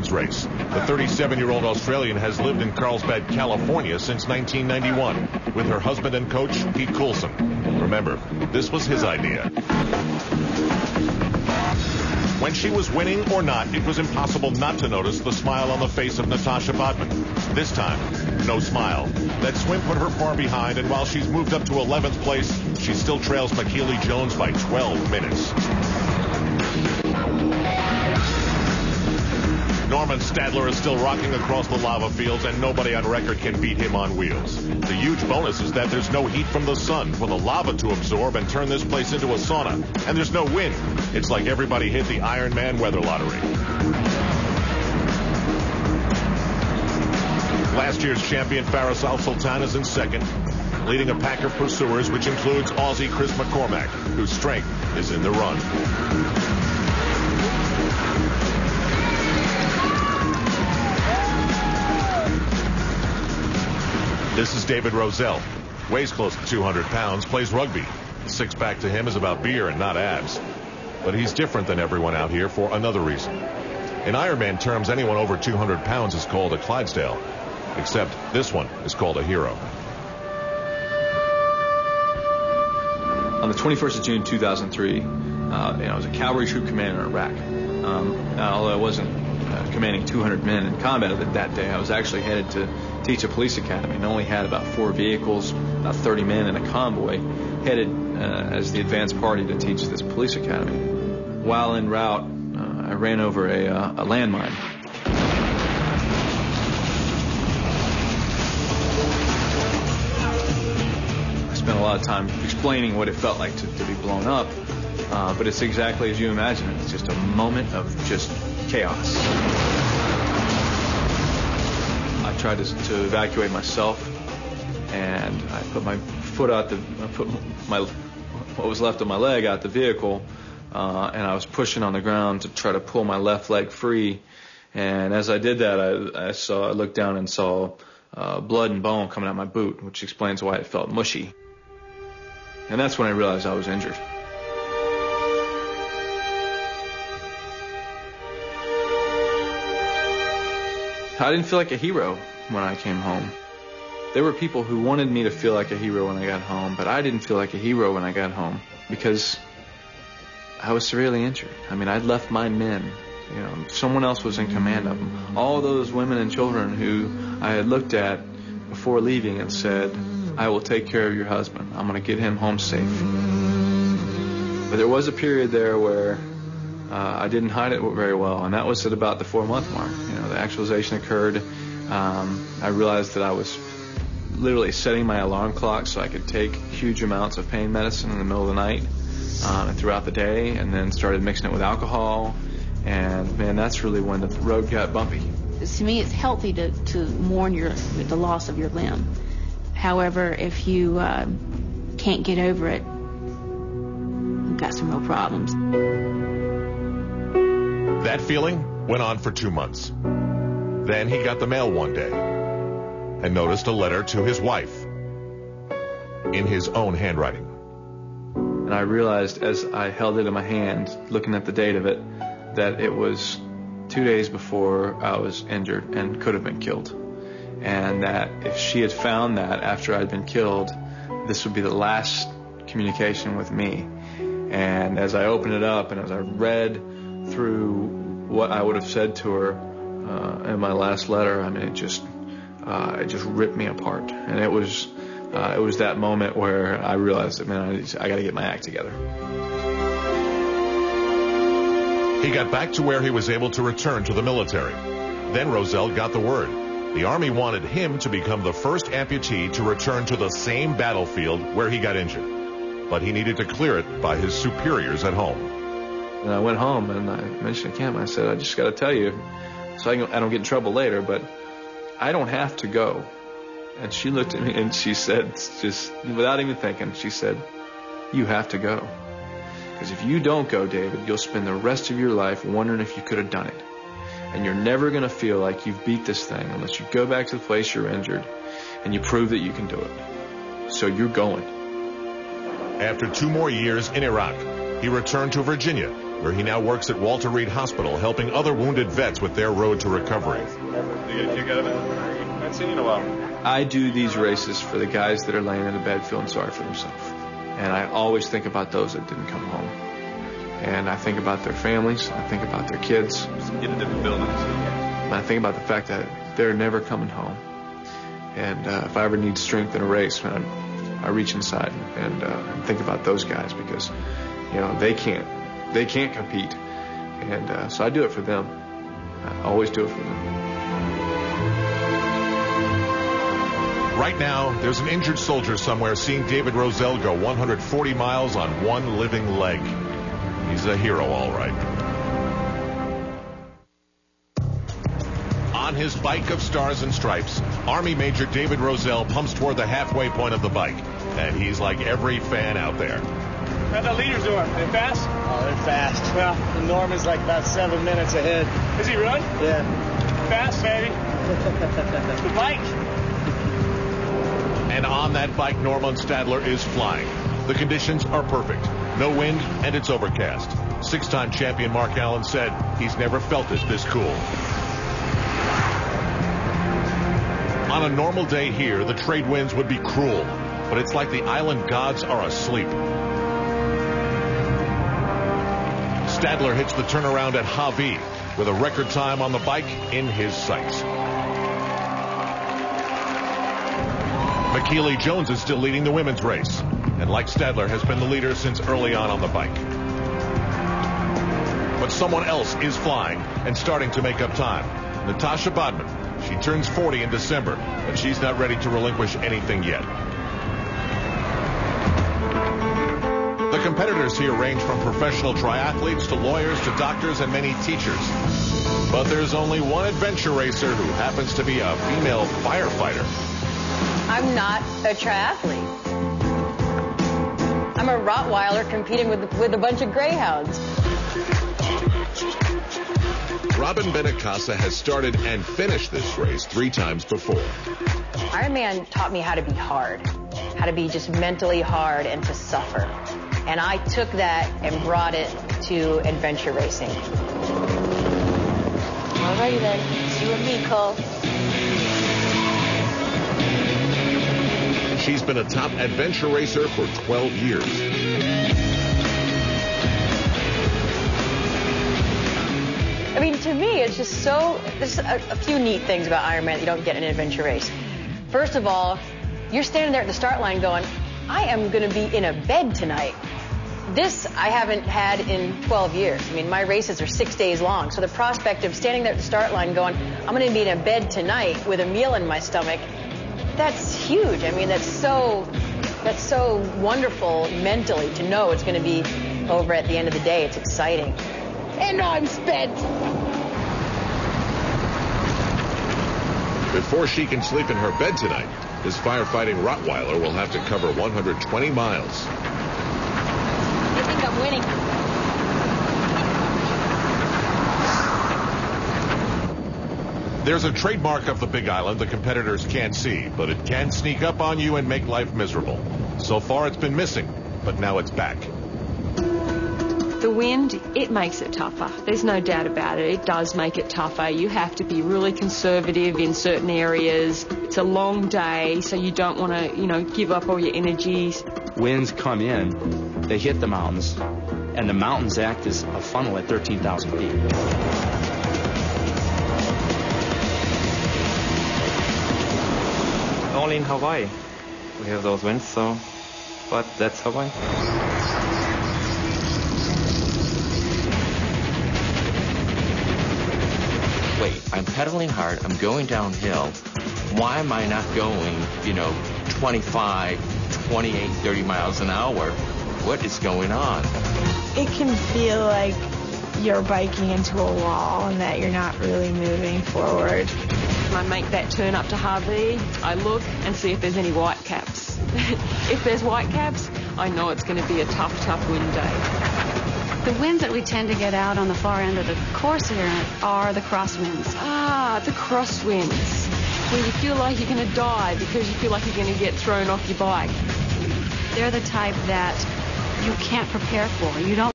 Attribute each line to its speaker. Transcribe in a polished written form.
Speaker 1: women's race. The 37-year-old Australian has lived in Carlsbad, California since 1991 with her husband and coach, Pete Coulson. Remember, this was his idea. When she was winning or not, it was impossible not to notice the smile on the face of Natasha Bodman. This time, no smile. That swim put her far behind, and while she's moved up to 11th place, she still trails McKeely Jones by 12 minutes. Norman Stadler is still rocking across the lava fields, and nobody on record can beat him on wheels. The huge bonus is that there's no heat from the sun for the lava to absorb and turn this place into a sauna. And there's no wind. It's like everybody hit the IRONMAN weather lottery. Last year's champion Faris Al-Sultan is in second, leading a pack of pursuers, which includes Aussie Chris McCormack, whose strength is in the run. This is David Rosell. Weighs close to 200 pounds, plays rugby. The six-pack to him is about beer and not abs. But he's different than everyone out here for another reason. In Ironman terms, anyone over 200 pounds is called a Clydesdale. Except this one is called a hero.
Speaker 2: On the 21st of June, 2003, I was a cavalry troop commander in Iraq. Although I wasn't commanding 200 men in combat that day, I was actually headed to teach a police academy and only had about 4 vehicles, about 30 men in a convoy, headed as the advance party to teach this police academy. While en route, I ran over a landmine. I spent a lot of time explaining what it felt like to be blown up, but it's exactly as you imagine it. It's just a moment of just chaos. I tried to evacuate myself, and I put my foot out what was left of my leg out the vehicle, and I was pushing on the ground to try to pull my left leg free. And as I did that, I looked down and saw blood and bone coming out my boot, which explains why it felt mushy. And that's when I realized I was injured. I didn't feel like a hero when I came home. There were people who wanted me to feel like a hero when I got home, but I didn't feel like a hero when I got home because I was severely injured. I mean, I'd left my men. Someone else was in command of them. All those women and children who I had looked at before leaving and said, I will take care of your husband. I'm going to get him home safe. But there was a period there where I didn't hide it very well, and that was at about the 4-month mark. The actualization occurred. I realized that I was literally setting my alarm clock so I could take huge amounts of pain medicine in the middle of the night and throughout the day, and then started mixing it with alcohol. And man, that's really when the road got bumpy.
Speaker 3: To me, it's healthy to mourn the loss of your limb. However, if you can't get over it, you've got some real problems.
Speaker 1: That feeling went on for 2 months. Then he got the mail one day and noticed a letter to his wife in his own handwriting.
Speaker 2: And I realized as I held it in my hand, looking at the date of it, that it was 2 days before I was injured and could have been killed. And that if she had found that after I'd been killed, this would be the last communication with me. And as I opened it up and as I read through what I would have said to her in my last letter, I mean, it just ripped me apart. And it was that moment where I realized that, man, I got to get my act together.
Speaker 1: He got back to where he was able to return to the military. Then Rosell got the word. The Army wanted him to become the first amputee to return to the same battlefield where he got injured. But he needed to clear it by his superiors at home.
Speaker 2: And I went home and I mentioned to Kim, I said, I just got to tell you, so I don't get in trouble later, but I don't have to go. And she looked at me and she said, just without even thinking, she said, you have to go. Because if you don't go, David, you'll spend the rest of your life wondering if you could have done it. And you're never going to feel like you've beat this thing unless you go back to the place you're injured and you prove that you can do it. So you're going.
Speaker 1: After 2 more years in Iraq, he returned to Virginia where he now works at Walter Reed Hospital, helping other wounded vets with their road to recovery.
Speaker 4: Do you get a kick out of it? I haven't seen you in a while.
Speaker 2: I do these races for the guys that are laying in the bed feeling sorry for themselves. And I always think about those that didn't come home. And I think about their families. I think about their kids.
Speaker 4: Just get a different building.
Speaker 2: And I think about the fact that they're never coming home. And if I ever need strength in a race, man, I reach inside and think about those guys because, you know, they can't compete. And so I do it for them. I always do it for them.
Speaker 1: Right now, there's an injured soldier somewhere seeing David Rosell go 140 miles on one living leg. He's a hero, all right. On his bike of stars and stripes, Army Major David Rosell pumps toward the halfway point of the bike. And he's like every fan out there.
Speaker 5: How's the leaders doing? They fast?
Speaker 6: Oh, they're fast. Well, the Norman's like about 7 minutes ahead.
Speaker 5: Is he really?
Speaker 6: Yeah.
Speaker 5: Fast, baby. The bike.
Speaker 1: And on that bike, Norman Stadler is flying. The conditions are perfect. No wind, and it's overcast. 6-time champion Mark Allen said he's never felt it this cool. On a normal day here, the trade winds would be cruel, but it's like the island gods are asleep. Stadler hits the turnaround at Hawi with a record time on the bike in his sights. McKeely Jones is still leading the women's race, and like Stadler has been the leader since early on the bike. But someone else is flying and starting to make up time. Natasha Bodman. She turns 40 in December, but she's not ready to relinquish anything yet. The competitors here range from professional triathletes to lawyers to doctors and many teachers. But there's only one adventure racer who happens to be a female firefighter.
Speaker 7: I'm not a triathlete. I'm a Rottweiler competing with a bunch of greyhounds.
Speaker 1: Robin Benacasa has started and finished this race 3 times before.
Speaker 7: Ironman taught me how to be hard, how to be just mentally hard and to suffer. And I took that and brought it to adventure racing. Alrighty then, it's you and me, Cole.
Speaker 1: She's been a top adventure racer for 12 years.
Speaker 7: I mean, to me, it's just so, there's a few neat things about Ironman that you don't get in an adventure race. First of all, you're standing there at the start line going, I am going to be in a bed tonight. This I haven't had in 12 years. I mean, my races are 6 days long. So the prospect of standing there at the start line going, I'm going to be in a bed tonight with a meal in my stomach, that's huge. I mean, that's so wonderful mentally to know it's going to be over at the end of the day. It's exciting. And I'm spent.
Speaker 1: Before she can sleep in her bed tonight, this firefighting Rottweiler will have to cover 120 miles.
Speaker 7: I think I'm winning.
Speaker 1: There's a trademark of the Big Island the competitors can't see, but it can sneak up on you and make life miserable. So far it's been missing, but now it's back.
Speaker 8: The wind, it makes it tougher. There's no doubt about it. It does make it tougher. You have to be really conservative in certain areas. It's a long day, so you don't want to, give up all your energies.
Speaker 9: Winds come in, they hit the mountains, and the mountains act as a funnel at 13,000 feet.
Speaker 10: Only in Hawaii we have those winds, but that's Hawaii.
Speaker 11: Wait, I'm pedaling hard, I'm going downhill. Why am I not going, 25, 28, 30 miles an hour? What is going on?
Speaker 12: It can feel like you're biking into a wall and that you're not really moving forward.
Speaker 8: When I make that turn up to Hawi, I look and see if there's any white caps. If there's white caps, I know it's going to be a tough wind day.
Speaker 3: The winds that we tend to get out on the far end of the course here are the crosswinds.
Speaker 8: The crosswinds, where you feel like you're going to die because you feel like you're going to get thrown off your bike.
Speaker 3: They're the type that you can't prepare for. You don't